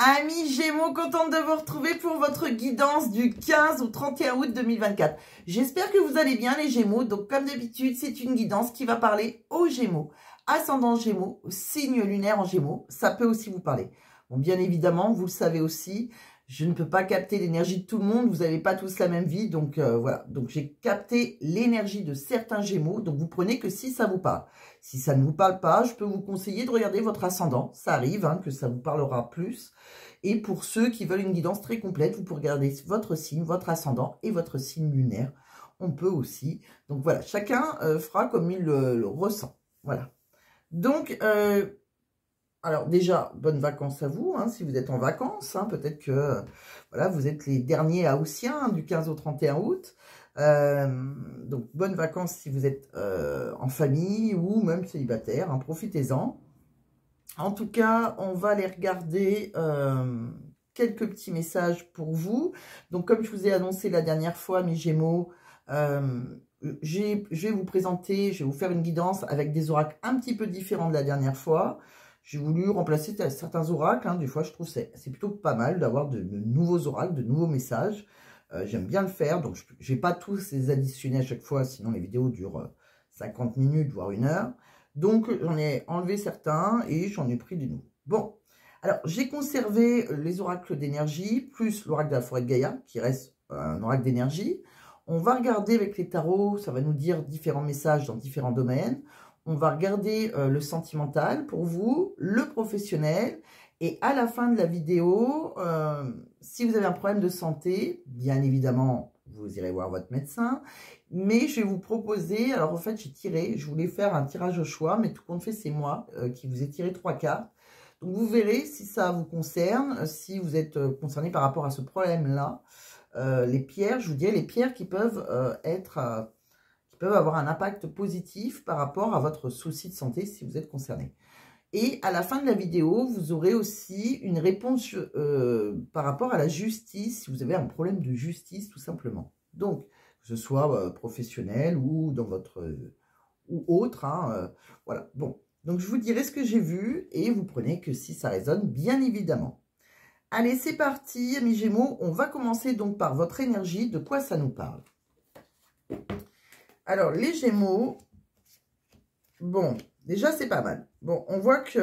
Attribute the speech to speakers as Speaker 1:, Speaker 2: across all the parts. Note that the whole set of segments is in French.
Speaker 1: Amis Gémeaux, contente de vous retrouver pour votre guidance du 15 au 31 août 2024. J'espère que vous allez bien les Gémeaux. Donc comme d'habitude, c'est une guidance qui va parler aux Gémeaux. Ascendant Gémeaux, signe lunaire en Gémeaux, ça peut aussi vous parler. Bon, bien évidemment, vous le savez aussi, je ne peux pas capter l'énergie de tout le monde. Vous n'avez pas tous la même vie. Donc voilà, donc j'ai capté l'énergie de certains Gémeaux. Donc vous prenez que si ça vous parle. Si ça ne vous parle pas, je peux vous conseiller de regarder votre ascendant. Ça arrive hein, que ça vous parlera plus. Et pour ceux qui veulent une guidance très complète, vous pouvez regarder votre signe, votre ascendant et votre signe lunaire. On peut aussi. Donc voilà, chacun fera comme il le ressent. Voilà. Donc, alors déjà, bonnes vacances à vous, hein, si vous êtes en vacances. Hein, peut-être que voilà, vous êtes les derniers Haussiens hein, du 15 au 31 août. Donc, bonnes vacances si vous êtes en famille ou même célibataire. Hein, profitez-en. En tout cas, on va aller regarder quelques petits messages pour vous. Donc, comme je vous ai annoncé la dernière fois, mes Gémeaux, je vais vous présenter, je vais vous faire une guidance avec des oracles un petit peu différents de la dernière fois. J'ai voulu remplacer certains oracles. Hein, des fois, je trouve que c'est plutôt pas mal d'avoir de nouveaux oracles, de nouveaux messages. J'aime bien le faire. Donc, je n'ai pas tous les additionner à chaque fois, sinon les vidéos durent 50 minutes, voire 1 heure. Donc, j'en ai enlevé certains et j'en ai pris des nouveaux. Bon, alors, j'ai conservé les oracles d'énergie, plus l'oracle de la forêt de Gaïa, qui reste un oracle d'énergie. On va regarder avec les tarots, ça va nous dire différents messages dans différents domaines. On va regarder le sentimental pour vous, le professionnel. Et à la fin de la vidéo, si vous avez un problème de santé, bien évidemment, vous irez voir votre médecin. Mais je vais vous proposer, alors en fait j'ai tiré, je voulais faire un tirage au choix, mais tout compte fait c'est moi qui vous ai tiré 3 cartes. Donc vous verrez si ça vous concerne, si vous êtes concerné par rapport à ce problème-là. Les pierres, je vous dirais les pierres qui peuvent avoir un impact positif par rapport à votre souci de santé si vous êtes concerné. Et à la fin de la vidéo, vous aurez aussi une réponse par rapport à la justice, si vous avez un problème de justice tout simplement. Donc, que ce soit professionnel ou dans votre ou autre, hein, voilà. Bon, donc je vous dirai ce que j'ai vu et vous prenez que si ça résonne, bien évidemment. Allez, c'est parti, amis Gémeaux. On va commencer donc par votre énergie. De quoi ça nous parle? Alors, les Gémeaux, bon, déjà, c'est pas mal. Bon, on voit que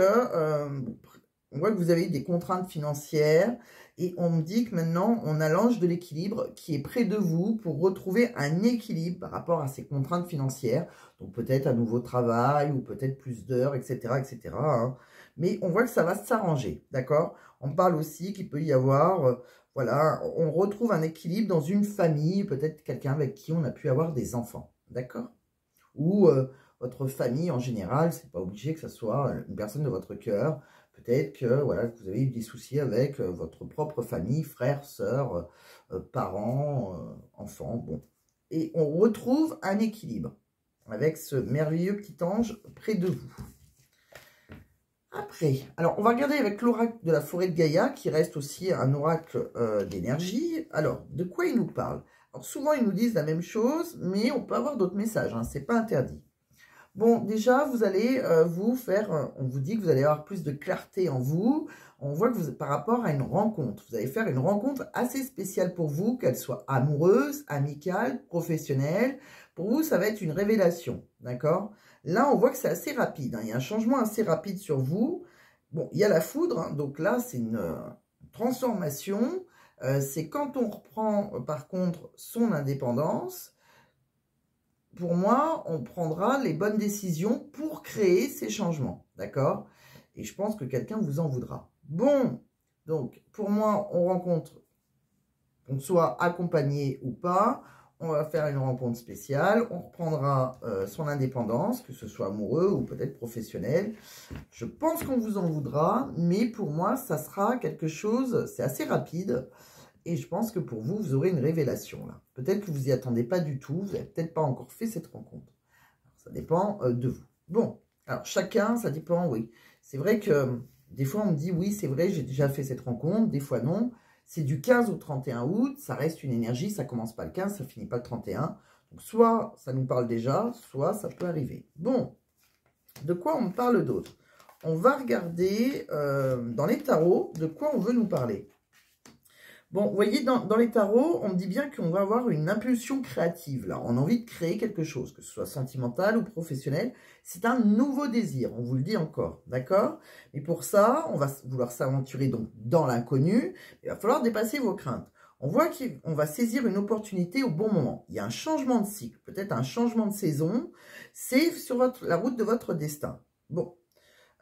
Speaker 1: vous avez des contraintes financières et on me dit que maintenant, on a l'ange de l'équilibre qui est près de vous pour retrouver un équilibre par rapport à ces contraintes financières. Donc, peut-être un nouveau travail ou peut-être plus d'heures, etc., etc. Hein. Mais on voit que ça va s'arranger, d'accord? On parle aussi qu'il peut y avoir, voilà, on retrouve un équilibre dans une famille, peut-être quelqu'un avec qui on a pu avoir des enfants, d'accord? Ou votre famille en général, c'est pas obligé que ce soit une personne de votre cœur. Peut-être que, voilà, que vous avez eu des soucis avec votre propre famille, frères, sœurs, parents, enfants, bon. Et on retrouve un équilibre avec ce merveilleux petit ange près de vous. Après, alors on va regarder avec l'oracle de la forêt de Gaïa, qui reste aussi un oracle d'énergie. Alors, de quoi il nous parle? Alors, souvent, ils nous disent la même chose, mais on peut avoir d'autres messages, hein, c'est pas interdit. Bon, déjà, vous allez vous faire, on vous dit que vous allez avoir plus de clarté en vous. On voit que vous, par rapport à une rencontre, vous allez faire une rencontre assez spéciale pour vous, qu'elle soit amoureuse, amicale, professionnelle. Pour vous, ça va être une révélation, d'accord? Là, on voit que c'est assez rapide. Hein, il y a un changement assez rapide sur vous. Bon, il y a la foudre, hein, donc là, c'est une transformation. C'est quand on reprend, par contre, son indépendance. Pour moi, on prendra les bonnes décisions pour créer ces changements, d'accord? Et je pense que quelqu'un vous en voudra. Bon, donc, pour moi, on rencontre, qu'on soit accompagné ou pas, on va faire une rencontre spéciale, on reprendra son indépendance, que ce soit amoureux ou peut-être professionnel. Je pense qu'on vous en voudra, mais pour moi, ça sera quelque chose, c'est assez rapide. Et je pense que pour vous, vous aurez une révélation là. Peut-être que vous n'y attendez pas du tout. Vous n'avez peut-être pas encore fait cette rencontre. Alors, ça dépend de vous. Bon, alors chacun, ça dépend, oui. C'est vrai que des fois, on me dit, oui, c'est vrai, j'ai déjà fait cette rencontre. Des fois, non. C'est du 15 au 31 août. Ça reste une énergie. Ça commence pas le 15, ça finit pas le 31. Donc, soit ça nous parle déjà, soit ça peut arriver. Bon, de quoi on me parle d'autre? on va regarder dans les tarots de quoi on veut nous parler. Bon, vous voyez, dans les tarots, on me dit bien qu'on va avoir une impulsion créative, là. On a envie de créer quelque chose, que ce soit sentimental ou professionnel. C'est un nouveau désir, on vous le dit encore, d'accord? Et pour ça, on va vouloir s'aventurer donc dans l'inconnu. Il va falloir dépasser vos craintes. On voit qu'on va saisir une opportunité au bon moment. Il y a un changement de cycle, peut-être un changement de saison. C'est sur la route de votre destin. Bon,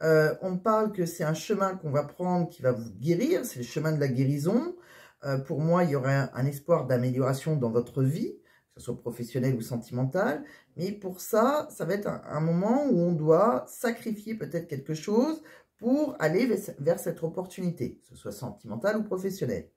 Speaker 1: on parle que c'est un chemin qu'on va prendre qui va vous guérir. C'est le chemin de la guérison. Pour moi, il y aurait un espoir d'amélioration dans votre vie, que ce soit professionnelle ou sentimentale. Mais pour ça, ça va être un moment où on doit sacrifier peut-être quelque chose pour aller vers cette opportunité, que ce soit sentimentale ou professionnelle.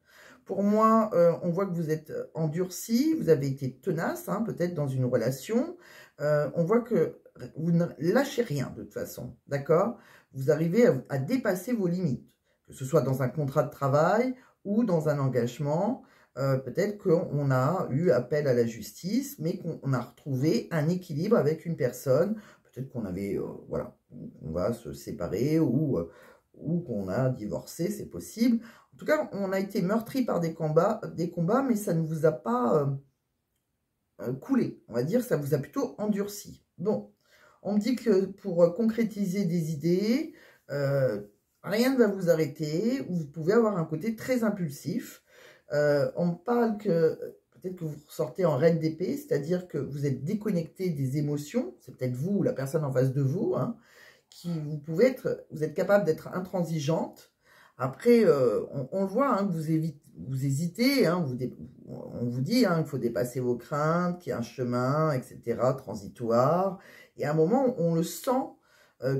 Speaker 1: Pour moi, on voit que vous êtes endurci, vous avez été tenace, hein, peut-être dans une relation. On voit que vous ne lâchez rien de toute façon, d'accord? Vous arrivez à dépasser vos limites, que ce soit dans un contrat de travail ou dans un engagement. Peut-être qu'on a eu appel à la justice, mais qu'on a retrouvé un équilibre avec une personne. Peut-être qu'on avait, voilà, on va se séparer ou qu'on a divorcé, c'est possible. En tout cas, on a été meurtri par des combats, mais ça ne vous a pas coulé. On va dire, ça vous a plutôt endurci. Bon, on me dit que pour concrétiser des idées, rien ne va vous arrêter. Vous pouvez avoir un côté très impulsif. On me parle que peut-être que vous sortez en reine d'épée, c'est-à-dire que vous êtes déconnecté des émotions. C'est peut-être vous ou la personne en face de vous, hein, vous êtes capable d'être intransigeante. Après, on le voit, hein, que vous hésitez, hein, on vous dit hein, qu'il faut dépasser vos craintes, qu'il y a un chemin, etc., transitoire. Et à un moment, on le sent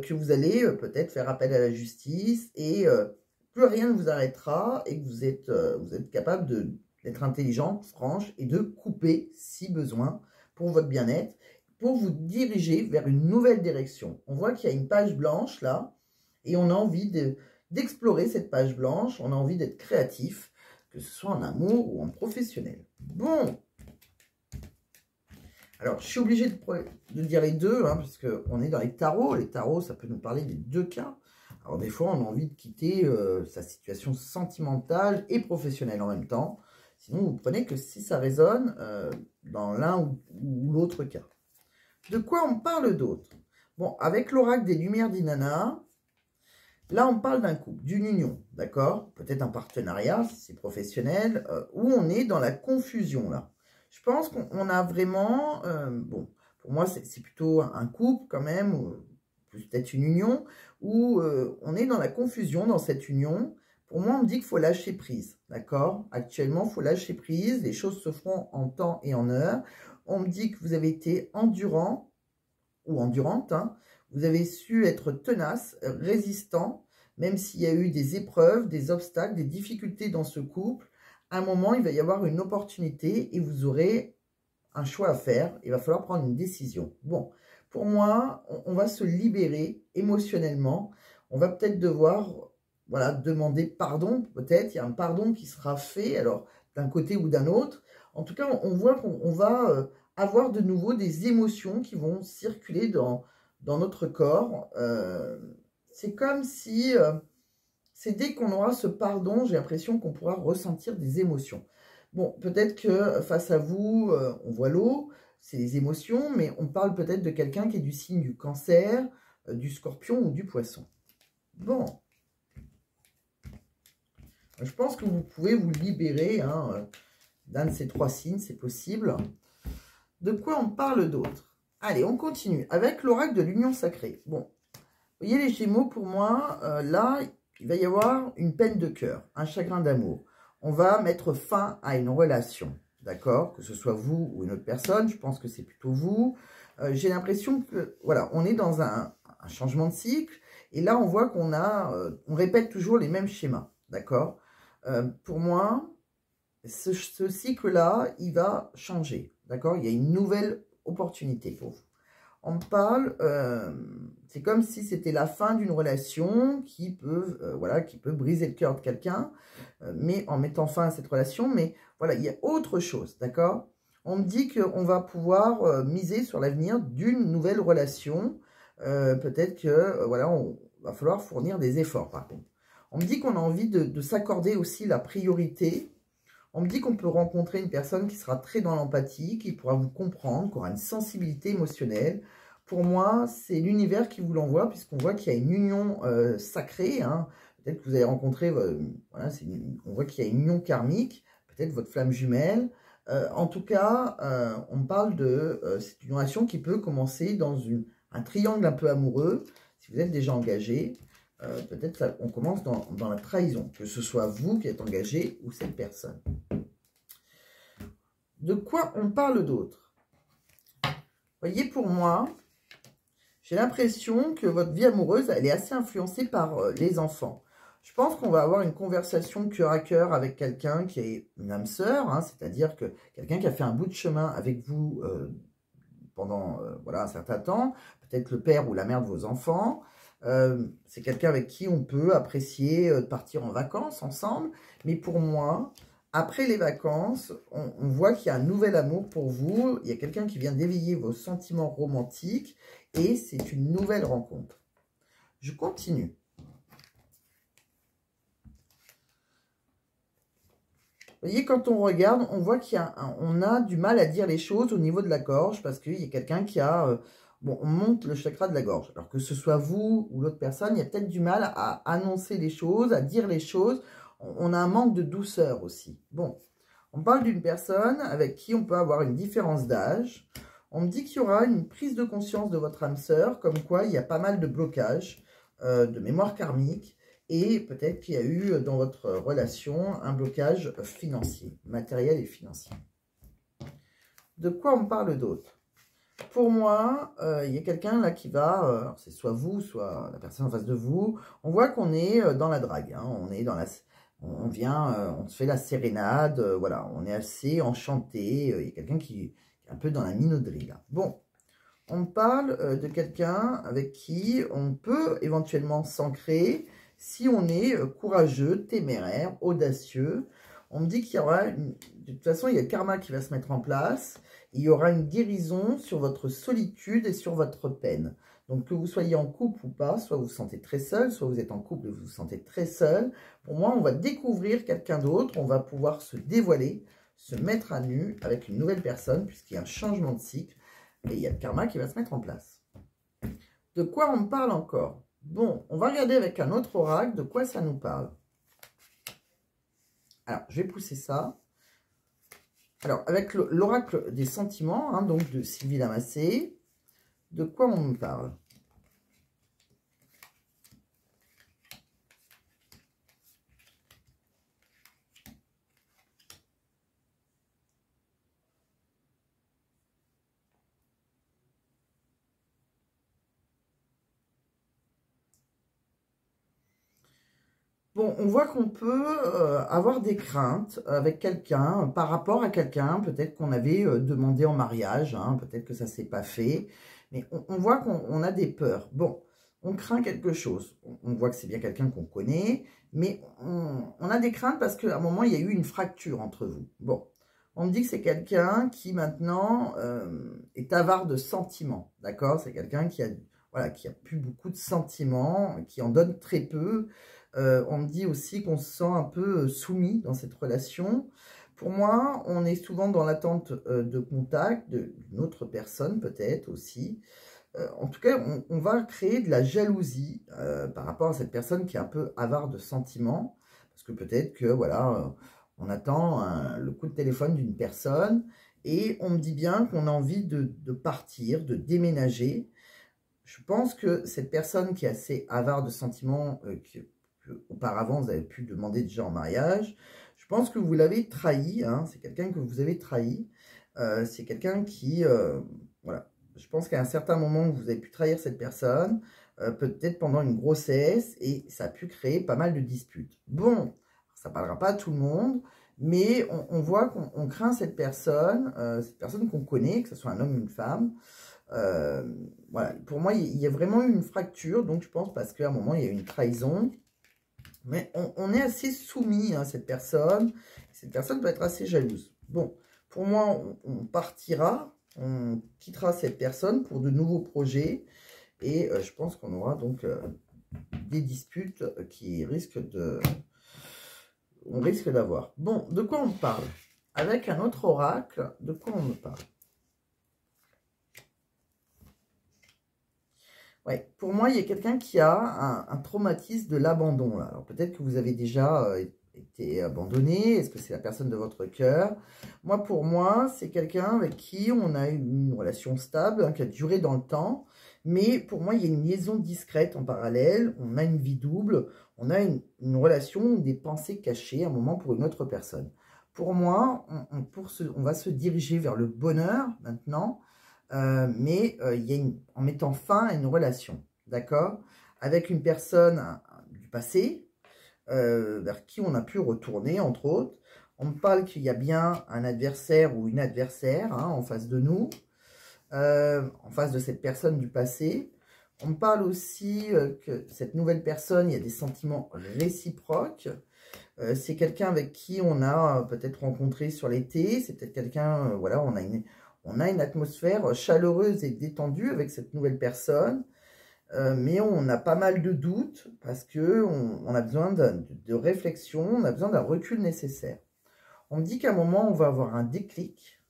Speaker 1: que vous allez peut-être faire appel à la justice et plus rien ne vous arrêtera et que vous êtes capable d'être intelligente, franche et de couper si besoin pour votre bien-être, pour vous diriger vers une nouvelle direction. On voit qu'il y a une page blanche là et on a envie d'explorer cette page blanche, on a envie d'être créatif, que ce soit en amour ou en professionnel. Bon, alors je suis obligée de dire les deux, hein, parce qu'on est dans les tarots. Les tarots, ça peut nous parler des deux cas. Alors des fois, on a envie de quitter sa situation sentimentale et professionnelle en même temps. Sinon, vous prenez que si ça résonne dans l'un ou l'autre cas. De quoi on parle d'autre? Bon, avec l'oracle des Lumières d'Inanna, là, on parle d'un couple, d'une union, d'accord? Peut-être un partenariat, si c'est professionnel, où on est dans la confusion, là. Je pense qu'on a vraiment... bon, pour moi, c'est plutôt un couple, quand même, ou peut-être une union, où on est dans la confusion dans cette union. Pour moi, on me dit qu'il faut lâcher prise, d'accord? Actuellement, il faut lâcher prise, les choses se feront en temps et en heure. On me dit que vous avez été endurant, ou endurante, hein. Vous avez su être tenace, résistant, même s'il y a eu des épreuves, des obstacles, des difficultés dans ce couple. À un moment, il va y avoir une opportunité et vous aurez un choix à faire. Il va falloir prendre une décision. Bon, pour moi, on va se libérer émotionnellement. On va peut-être devoir, voilà, demander pardon. Peut-être, il y a un pardon qui sera fait, alors d'un côté ou d'un autre. En tout cas, on voit qu'on va avoir de nouveau des émotions qui vont circuler dans notre corps. C'est comme si, c'est dès qu'on aura ce pardon, j'ai l'impression qu'on pourra ressentir des émotions. Bon, peut-être que face à vous, on voit l'eau, c'est les émotions, mais on parle peut-être de quelqu'un qui est du signe du cancer, du scorpion ou du poisson. Bon. Je pense que vous pouvez vous libérer hein, d'un de ces trois signes, c'est possible. De quoi on parle d'autre? Allez, on continue avec l'oracle de l'union sacrée. Bon, vous voyez les Gémeaux, pour moi, là, il va y avoir une peine de cœur, un chagrin d'amour. On va mettre fin à une relation, d'accord? Que ce soit vous ou une autre personne, je pense que c'est plutôt vous. J'ai l'impression que, voilà, on est dans un changement de cycle. Et là, on voit qu'on on répète toujours les mêmes schémas, d'accord? Pour moi, ce cycle-là, il va changer, d'accord? Il y a une nouvelle opportunité pour vous. On me parle, c'est comme si c'était la fin d'une relation qui peut, voilà, qui peut briser le cœur de quelqu'un, mais en mettant fin à cette relation. Mais voilà, il y a autre chose, d'accord? On me dit qu'on va pouvoir miser sur l'avenir d'une nouvelle relation. Peut-être que, voilà, on va falloir fournir des efforts par contre. On me dit qu'on a envie de s'accorder aussi la priorité. On me dit qu'on peut rencontrer une personne qui sera très dans l'empathie, qui pourra vous comprendre, qui aura une sensibilité émotionnelle. Pour moi, c'est l'univers qui vous l'envoie, puisqu'on voit qu'il y a une union sacrée. Hein. Peut-être que vous allez rencontrer, voilà, on voit qu'il y a une union karmique, peut-être votre flamme jumelle. En tout cas, on parle de c'est une relation qui peut commencer dans un triangle un peu amoureux. Si vous êtes déjà engagé, peut-être on commence dans la trahison, que ce soit vous qui êtes engagé ou cette personne. De quoi on parle d'autre? Voyez, pour moi, j'ai l'impression que votre vie amoureuse, elle est assez influencée par les enfants. Je pense qu'on va avoir une conversation cœur à cœur avec quelqu'un qui est une âme sœur, hein, c'est-à-dire que quelqu'un qui a fait un bout de chemin avec vous pendant voilà, un certain temps, peut-être le père ou la mère de vos enfants. C'est quelqu'un avec qui on peut apprécier de partir en vacances ensemble. Mais pour moi, après les vacances, on voit qu'il y a un nouvel amour pour vous. Il y a quelqu'un qui vient d'éveiller vos sentiments romantiques et c'est une nouvelle rencontre. Je continue. Vous voyez, quand on regarde, on voit qu'on a du mal à dire les choses au niveau de la gorge parce qu'il y a quelqu'un qui a... bon, on monte le chakra de la gorge. Alors que ce soit vous ou l'autre personne, il y a peut-être du mal à annoncer les choses, à dire les choses. On a un manque de douceur aussi. Bon, on parle d'une personne avec qui on peut avoir une différence d'âge. On me dit qu'il y aura une prise de conscience de votre âme sœur, comme quoi il y a pas mal de blocages, de mémoire karmique. Et peut-être qu'il y a eu dans votre relation un blocage financier, matériel et financier. De quoi on parle d'autre? Pour moi, il y a quelqu'un là qui va, c'est soit vous, soit la personne en face de vous. On voit qu'on est dans la drague, hein, on est dans la, on vient, on se fait la sérénade, voilà, on est assez enchanté. Il y a quelqu'un qui est un peu dans la minauderie là. Bon, on parle de quelqu'un avec qui on peut éventuellement s'ancrer. Si on est courageux, téméraire, audacieux, on me dit qu'il y aura, de toute façon, il y a le karma qui va se mettre en place. Il y aura une guérison sur votre solitude et sur votre peine. Donc, que vous soyez en couple ou pas, soit vous vous sentez très seul, soit vous êtes en couple et vous vous sentez très seul. Pour moi, on va découvrir quelqu'un d'autre, on va pouvoir se dévoiler, se mettre à nu avec une nouvelle personne, puisqu'il y a un changement de cycle. Et il y a le karma qui va se mettre en place. De quoi on me parle encore? Bon, on va regarder avec un autre oracle de quoi ça nous parle. Alors, je vais pousser ça. Alors, avec l'oracle des sentiments, hein, donc de Sylvie Lamassé, de quoi on me parle? Bon, on voit qu'on peut avoir des craintes avec quelqu'un, par rapport à quelqu'un, peut-être qu'on avait demandé en mariage, hein, peut-être que ça ne s'est pas fait, mais on voit qu'on a des peurs. Bon, on craint quelque chose, on voit que c'est bien quelqu'un qu'on connaît, mais on a des craintes parce qu'à un moment, il y a eu une fracture entre vous. Bon, on me dit que c'est quelqu'un qui maintenant est avare de sentiments, d'accord? C'est quelqu'un qui a, voilà, qui a plus beaucoup de sentiments, qui en donne très peu. On me dit aussi qu'on se sent un peu soumis dans cette relation. Pour moi, on est souvent dans l'attente de contact d'une autre personne, peut-être aussi. En tout cas, on va créer de la jalousie par rapport à cette personne qui est un peu avare de sentiments. Parce que peut-être que, voilà, on attend le coup de téléphone d'une personne et on me dit bien qu'on a envie de partir, de déménager. Je pense que cette personne qui est assez avare de sentiments, auparavant vous avez pu demander déjà en mariage, je pense que vous l'avez trahi, hein, c'est quelqu'un que vous avez trahi, c'est quelqu'un qui, voilà, je pense qu'à un certain moment vous avez pu trahir cette personne, peut-être pendant une grossesse, et ça a pu créer pas mal de disputes. Bon, ça ne parlera pas à tout le monde, mais on voit qu'on craint cette personne qu'on connaît, que ce soit un homme ou une femme. Voilà, pour moi il y a vraiment eu une fracture, donc je pense parce qu'à un moment il y a eu une trahison. Mais on est assez soumis à cette personne. Cette personne peut être assez jalouse. Bon, pour moi, on partira, on quittera cette personne pour de nouveaux projets. Et je pense qu'on aura donc des disputes qui risquent de... On risque d'avoir. Bon, de quoi on parle? Avec un autre oracle, de quoi on me parle? Ouais, pour moi, il y a quelqu'un qui a un traumatisme de l'abandon. Alors peut-être que vous avez déjà été abandonné. Est-ce que c'est la personne de votre cœur? Moi, pour moi, c'est quelqu'un avec qui on a une relation stable, hein, qui a duré dans le temps. Mais pour moi, il y a une liaison discrète en parallèle. On a une vie double. On a une relation, des pensées cachées, un moment pour une autre personne. Pour moi, on va se diriger vers le bonheur maintenant. Mais il y a en mettant fin à une relation, d'accord, avec une personne du passé, vers qui on a pu retourner, entre autres. On me parle qu'il y a bien un adversaire ou une adversaire, hein, en face de nous, en face de cette personne du passé. On me parle aussi que cette nouvelle personne, il y a des sentiments réciproques. C'est quelqu'un avec qui on a peut-être rencontré sur l'été. C'est peut-être quelqu'un, voilà, on a une atmosphère chaleureuse et détendue avec cette nouvelle personne, mais on a pas mal de doutes parce que on a besoin de réflexion, on a besoin d'un recul nécessaire. On me dit qu'à un moment, on va avoir un déclic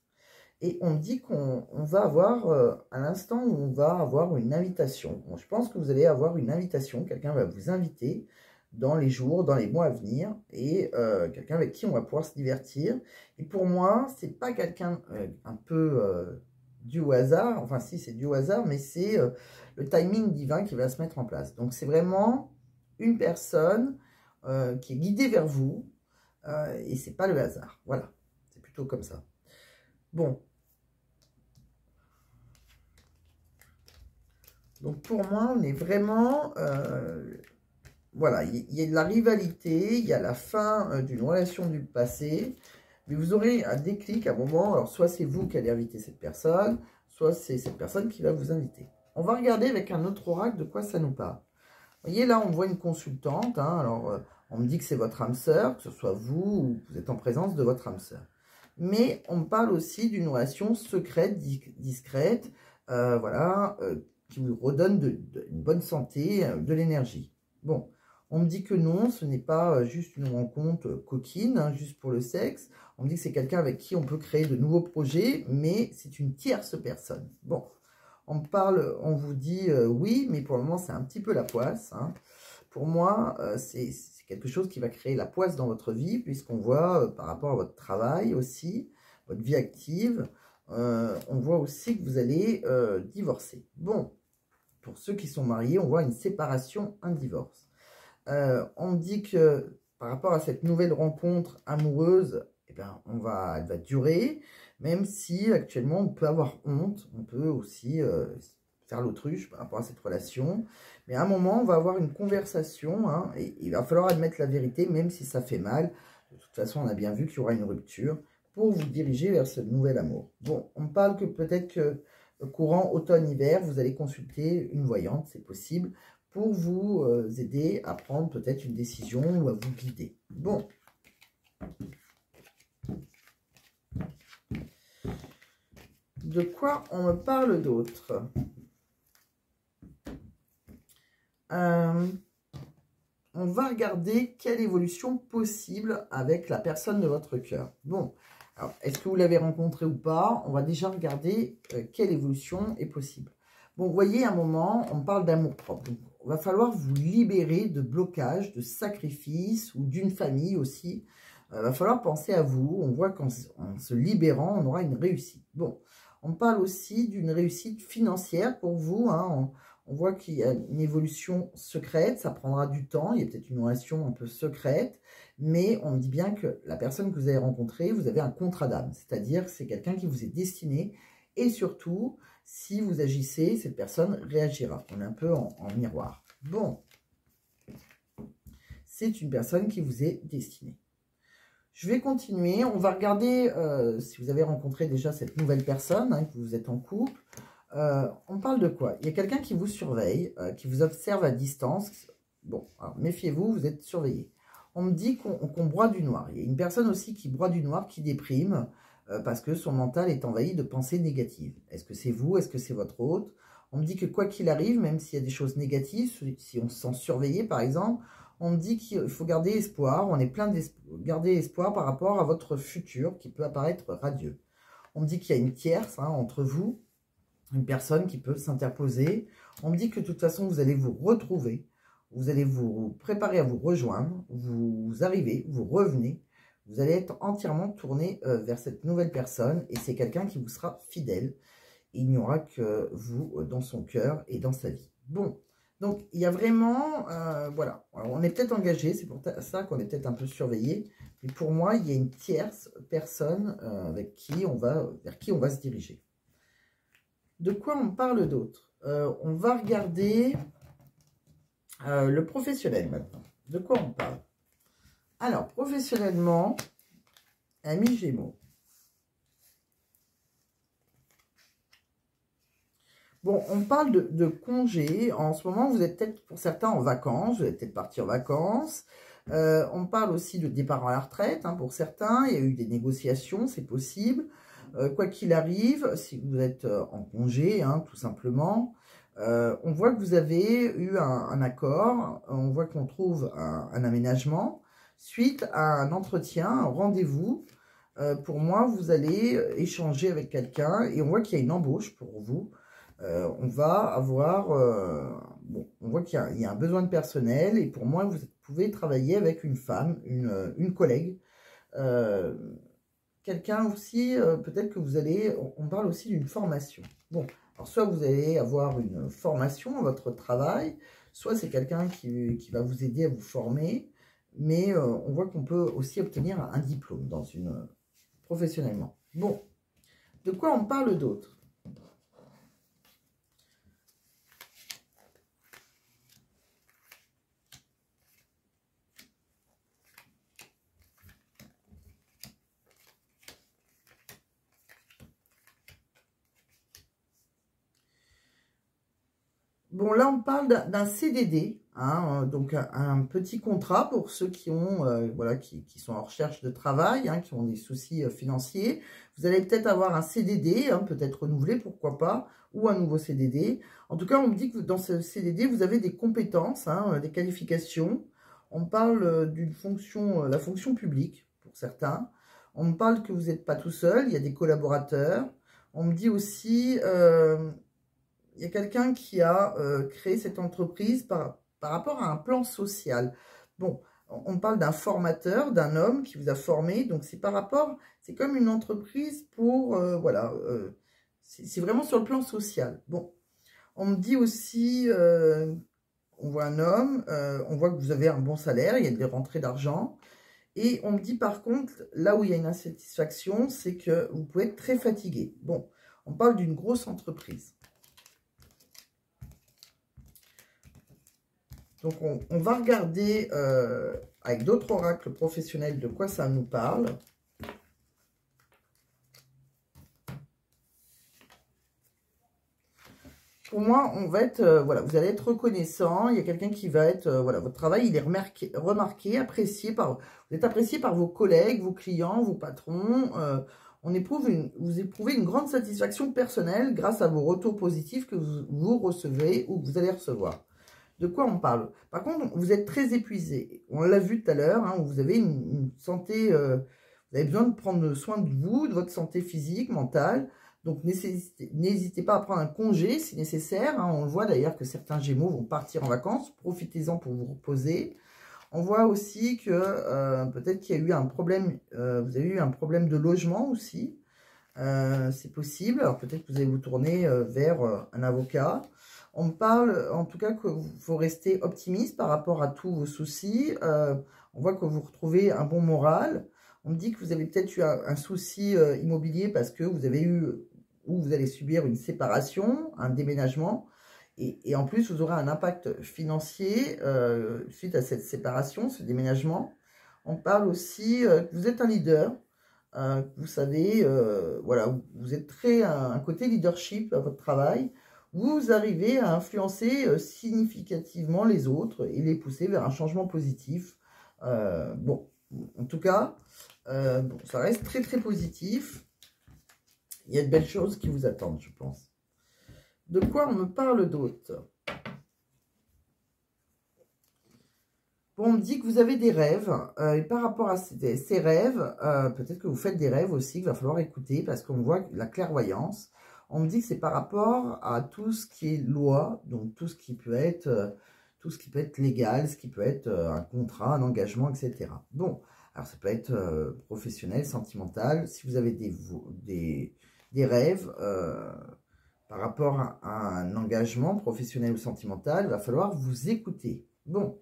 Speaker 1: et on me dit qu'on va avoir, à l'instant où on va avoir une invitation. Bon, je pense que vous allez avoir une invitation, quelqu'un va vous inviter dans les jours, dans les mois à venir, et quelqu'un avec qui on va pouvoir se divertir. Et pour moi, c'est pas quelqu'un un peu dû au hasard, enfin si c'est dû au hasard, mais c'est le timing divin qui va se mettre en place. Donc c'est vraiment une personne qui est guidée vers vous, et c'est pas le hasard. Voilà, c'est plutôt comme ça. Bon. Donc pour moi, on est vraiment... voilà, il y a de la rivalité, il y a la fin d'une relation du passé, mais vous aurez un déclic à un moment. Alors, soit c'est vous qui allez inviter cette personne, soit c'est cette personne qui va vous inviter. On va regarder avec un autre oracle de quoi ça nous parle. Vous voyez, là, on voit une consultante. Hein, alors, on me dit que c'est votre âme sœur, que ce soit vous ou vous êtes en présence de votre âme sœur. Mais on me parle aussi d'une relation secrète, discrète, voilà, qui vous redonne une bonne santé, de l'énergie. Bon. On me dit que non, ce n'est pas juste une rencontre coquine, hein, juste pour le sexe. On me dit que c'est quelqu'un avec qui on peut créer de nouveaux projets, mais c'est une tierce personne. Bon, on me parle, on vous dit oui, mais pour le moment, c'est un petit peu la poisse. Hein. Pour moi, c'est quelque chose qui va créer la poisse dans votre vie, puisqu'on voit par rapport à votre travail aussi, votre vie active, on voit aussi que vous allez divorcer. Bon, pour ceux qui sont mariés, on voit une séparation, un divorce. On me dit que par rapport à cette nouvelle rencontre amoureuse, eh ben, elle va durer, même si actuellement on peut avoir honte, on peut aussi faire l'autruche par rapport à cette relation. Mais à un moment, on va avoir une conversation, hein, et il va falloir admettre la vérité, même si ça fait mal. De toute façon, on a bien vu qu'il y aura une rupture pour vous diriger vers ce nouvel amour. Bon, on me parle que peut-être que courant automne-hiver, vous allez consulter une voyante, c'est possible, pour vous aider à prendre peut-être une décision ou à vous guider. Bon. De quoi on me parle d'autre? On va regarder quelle évolution possible avec la personne de votre cœur. Bon, alors, est-ce que vous l'avez rencontré ou pas? On va déjà regarder quelle évolution est possible. Bon, vous voyez, à un moment, on parle d'amour propre. Donc, il va falloir vous libérer de blocages, de sacrifices ou d'une famille aussi. Il va falloir penser à vous. On voit qu'en se libérant, on aura une réussite. Bon, on parle aussi d'une réussite financière pour vous. Hein. On voit qu'il y a une évolution secrète. Ça prendra du temps. Il y a peut-être une relation un peu secrète. Mais on dit bien que la personne que vous avez rencontrée, vous avez un contrat d'âme. C'est-à-dire que c'est quelqu'un qui vous est destiné. Et surtout, si vous agissez, cette personne réagira. On est un peu en miroir. Bon, c'est une personne qui vous est destinée. Je vais continuer. On va regarder si vous avez rencontré déjà cette nouvelle personne, hein, que vous êtes en couple. On parle de quoi? Il y a quelqu'un qui vous surveille, qui vous observe à distance. Bon, alors méfiez-vous, vous êtes surveillé. On me dit qu'on broie du noir. Il y a une personne aussi qui broie du noir, qui déprime, parce que son mental est envahi de pensées négatives. Est-ce que c'est vous? Est-ce que c'est votre hôte? On me dit que quoi qu'il arrive, même s'il y a des choses négatives, si on se sent surveillé par exemple, on me dit qu'il faut garder espoir, on est plein d'espoir, garder espoir par rapport à votre futur qui peut apparaître radieux. On me dit qu'il y a une tierce entre vous, une personne qui peut s'interposer. On me dit que de toute façon, vous allez vous retrouver, vous allez vous préparer à vous rejoindre, vous arrivez, vous revenez, vous allez être entièrement tourné vers cette nouvelle personne et c'est quelqu'un qui vous sera fidèle. Il n'y aura que vous dans son cœur et dans sa vie. Bon, donc il y a vraiment, voilà, alors, on est peut-être engagé, c'est pour ça qu'on est peut-être un peu surveillé, mais pour moi, il y a une tierce personne vers qui on va se diriger. De quoi on parle d'autre? On va regarder le professionnel maintenant. De quoi on parle? Alors, professionnellement, amis Gémeaux. Bon, on parle de congés. En ce moment, vous êtes peut-être, pour certains, en vacances. Vous allez peut-être partir en vacances. On parle aussi de départ à la retraite. Pour certains, il y a eu des négociations, c'est possible. Quoi qu'il arrive, si vous êtes en congé, tout simplement, on voit que vous avez eu un accord. On voit qu'on trouve un aménagement suite à un entretien, un rendez-vous. Pour moi, vous allez échanger avec quelqu'un et on voit qu'il y a une embauche pour vous. On va avoir, bon, on voit qu'il y a un besoin de personnel et pour moi, vous pouvez travailler avec une femme, une collègue, quelqu'un aussi, peut-être que vous allez, on parle aussi d'une formation. Bon, alors soit vous allez avoir une formation à votre travail, soit c'est quelqu'un qui va vous aider à vous former, mais on voit qu'on peut aussi obtenir un diplôme dans professionnellement. Bon, de quoi on parle d'autre? Bon, là, on parle d'un CDD, donc un petit contrat pour ceux qui ont, voilà, qui sont en recherche de travail, qui ont des soucis financiers. Vous allez peut-être avoir un CDD, peut-être renouvelé, pourquoi pas, ou un nouveau CDD. En tout cas, on me dit que dans ce CDD, vous avez des compétences, des qualifications. On parle d'une fonction, la fonction publique, pour certains. On me parle que vous n'êtes pas tout seul, il y a des collaborateurs. On me dit aussi... il y a quelqu'un qui a créé cette entreprise par rapport à un plan social. Bon, on parle d'un formateur, d'un homme qui vous a formé. Donc, c'est par rapport, c'est comme une entreprise pour, voilà, c'est vraiment sur le plan social. Bon, on me dit aussi, on voit un homme, on voit que vous avez un bon salaire, il y a des rentrées d'argent. Et on me dit par contre, là où il y a une insatisfaction, c'est que vous pouvez être très fatigué. Bon, on parle d'une grosse entreprise. Donc, on va regarder avec d'autres oracles professionnels de quoi ça nous parle. Pour moi, on va être, voilà, vous allez être reconnaissant. Il y a quelqu'un qui va être, voilà, votre travail, il est remarqué, apprécié vous êtes apprécié par vos collègues, vos clients, vos patrons. Vous éprouvez une grande satisfaction personnelle grâce à vos retours positifs que vous recevez ou que vous allez recevoir. De quoi on parle? Par contre, vous êtes très épuisé. On l'a vu tout à l'heure, vous avez une santé, vous avez besoin de prendre soin de vous, de votre santé physique, mentale. Donc, n'hésitez pas à prendre un congé si nécessaire. On le voit d'ailleurs que certains Gémeaux vont partir en vacances. Profitez-en pour vous reposer. On voit aussi que peut-être qu'il y a eu un problème, vous avez eu un problème de logement aussi. C'est possible. Alors, peut-être que vous allez vous tourner vers un avocat. On me parle, en tout cas, qu'il faut rester optimiste par rapport à tous vos soucis. On voit que vous retrouvez un bon moral. On me dit que vous avez peut-être eu un souci immobilier parce que vous avez eu, ou vous allez subir une séparation, un déménagement. Et en plus, vous aurez un impact financier suite à cette séparation, ce déménagement. On parle aussi que vous êtes un leader. Vous savez, voilà, vous êtes très un côté leadership à votre travail. Vous arrivez à influencer significativement les autres et les pousser vers un changement positif. Bon, en tout cas, bon, ça reste très très positif. Il y a de belles choses qui vous attendent, je pense. De quoi on me parle d'autre? Bon, on me dit que vous avez des rêves, et par rapport à ces rêves, peut-être que vous faites des rêves aussi, qu'il va falloir écouter, parce qu'on voit la clairvoyance. On me dit que c'est par rapport à tout ce qui est loi, donc tout ce qui peut être légal, ce qui peut être un contrat, un engagement, etc. Bon, alors ça peut être professionnel, sentimental. Si vous avez des rêves par rapport à un engagement professionnel ou sentimental, il va falloir vous écouter. Bon.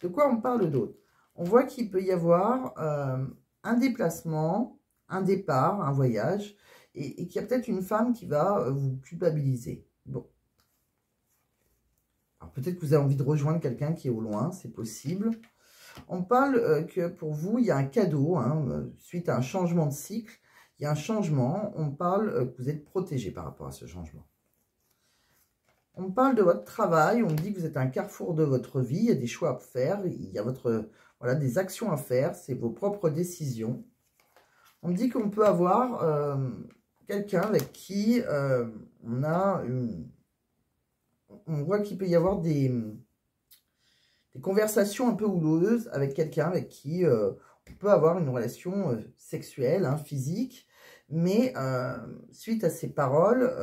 Speaker 1: De quoi on parle d'autre? On voit qu'il peut y avoir un déplacement, un départ, un voyage, et qu'il y a peut-être une femme qui va vous culpabiliser. Bon. Alors peut-être que vous avez envie de rejoindre quelqu'un qui est au loin, c'est possible. On parle que pour vous, il y a un cadeau, hein, suite à un changement de cycle, il y a un changement. On parle que vous êtes protégé par rapport à ce changement. On parle de votre travail, on me dit que vous êtes à un carrefour de votre vie, il y a des choix à faire, il y a voilà, des actions à faire, c'est vos propres décisions. On me dit qu'on peut avoir quelqu'un avec qui on voit qu'il peut y avoir des conversations un peu houleuses avec quelqu'un avec qui on peut avoir une relation sexuelle, hein, physique, mais suite à ces paroles...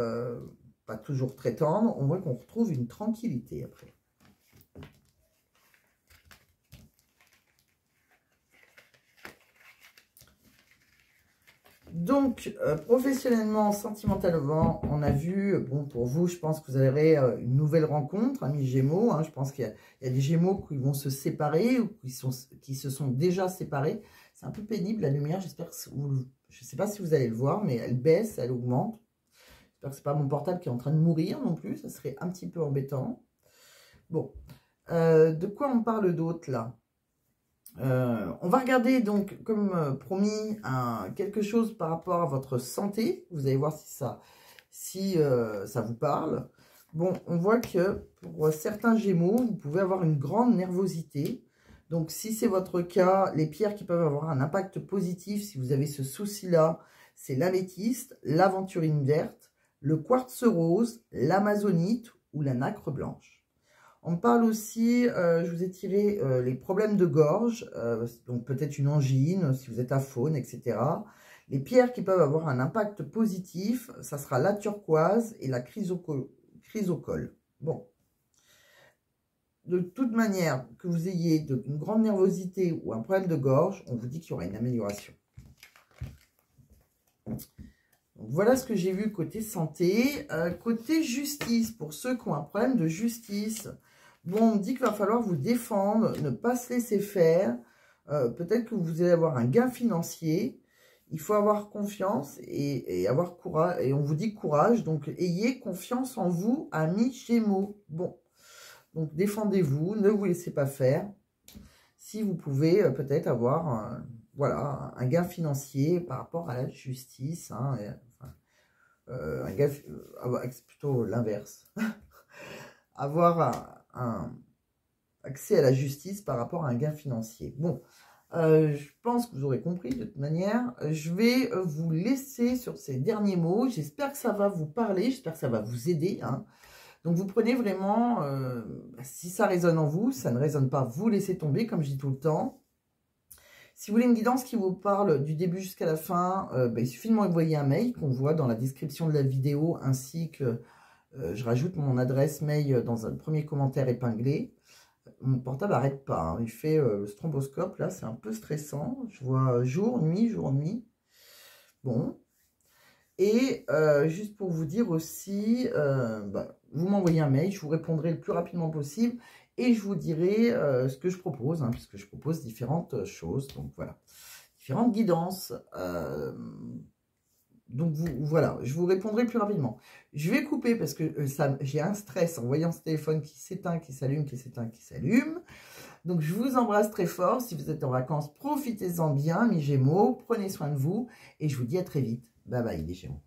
Speaker 1: pas toujours très tendre, on voit qu'on retrouve une tranquillité après. Donc, professionnellement, sentimentalement, on a vu, bon, pour vous, je pense que vous aurez une nouvelle rencontre, amis Gémeaux, hein, je pense qu'il y a des Gémeaux qui vont se séparer ou qui se sont déjà séparés. C'est un peu pénible, la lumière, j'espère que je ne sais pas si vous allez le voir, mais elle baisse, elle augmente. J'espère que ce n'est pas mon portable qui est en train de mourir non plus. Ça serait un petit peu embêtant. Bon. De quoi on parle d'autre là? On va regarder donc, comme promis, quelque chose par rapport à votre santé. Vous allez voir si ça vous parle. Bon, on voit que pour certains Gémeaux, vous pouvez avoir une grande nervosité. Donc, si c'est votre cas, les pierres qui peuvent avoir un impact positif, si vous avez ce souci-là, c'est l'améthyste, l'aventurine verte, le quartz rose, l'amazonite ou la nacre blanche. On me parle aussi, je vous ai tiré les problèmes de gorge, donc peut-être une angine, si vous êtes aphone, etc. Les pierres qui peuvent avoir un impact positif, ça sera la turquoise et la chrysocole. Bon. De toute manière, que vous ayez une grande nervosité ou un problème de gorge, on vous dit qu'il y aura une amélioration. Donc, voilà ce que j'ai vu côté santé. Côté justice, pour ceux qui ont un problème de justice, bon, on me dit qu'il va falloir vous défendre, ne pas se laisser faire. Peut-être que vous allez avoir un gain financier. Il faut avoir confiance et avoir courage. Et on vous dit courage, donc ayez confiance en vous, amis Gémeaux. Bon, donc défendez-vous, ne vous laissez pas faire. Si vous pouvez peut-être avoir voilà, un gain financier par rapport à la justice, hein, un gain, c'est plutôt l'inverse. Avoir un accès à la justice par rapport à un gain financier. Bon, je pense que vous aurez compris de toute manière. Je vais vous laisser sur ces derniers mots. J'espère que ça va vous parler, j'espère que ça va vous aider. Hein. Donc, vous prenez vraiment, si ça résonne en vous, ça ne résonne pas, vous laissez tomber, comme je dis tout le temps. Si vous voulez une guidance qui vous parle du début jusqu'à la fin, il suffit de m'envoyer un mail qu'on voit dans la description de la vidéo, ainsi que je rajoute mon adresse mail dans un premier commentaire épinglé. Mon portable n'arrête pas, hein. Il fait le stromboscope, là, c'est un peu stressant. Je vois jour, nuit, jour, nuit. Bon. Et juste pour vous dire aussi, vous m'envoyez un mail, je vous répondrai le plus rapidement possible et je vous dirai ce que je propose, hein, puisque je propose différentes choses. Donc voilà, différentes guidances. Donc voilà, je vous répondrai le plus rapidement. Je vais couper parce que j'ai un stress en voyant ce téléphone qui s'éteint, qui s'allume, qui s'éteint, qui s'allume. Donc je vous embrasse très fort. Si vous êtes en vacances, profitez-en bien, mes Gémeaux. Prenez soin de vous et je vous dis à très vite. Bye bye les Gémeaux.